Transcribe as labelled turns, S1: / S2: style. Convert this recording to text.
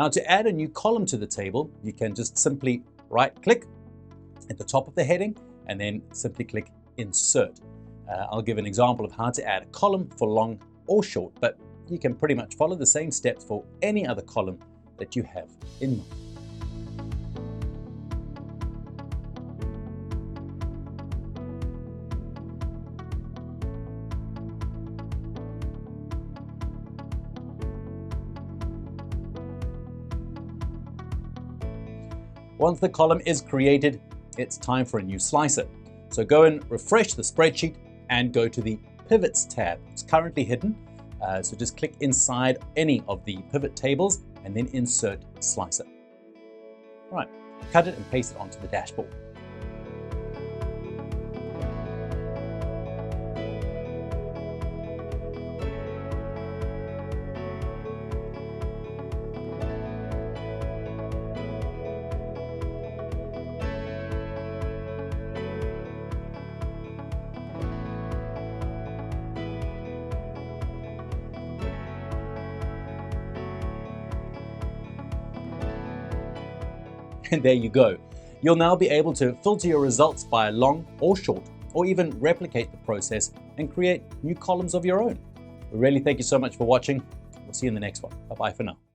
S1: Now, to add a new column to the table, you can just simply right-click at the top of the heading and then simply click Insert. I'll give an example of how to add a column for long or short, but you can pretty much follow the same steps for any other column that you have in mind. Once the column is created, it's time for a new slicer. So go and refresh the spreadsheet and go to the Pivots tab. It's currently hidden, so just click inside any of the pivot tables and then insert slicer. All right, cut it and paste it onto the dashboard. And there you go. You'll now be able to filter your results by long or short, or even replicate the process and create new columns of your own. We really thank you so much for watching. We'll see you in the next one. Bye-bye for now.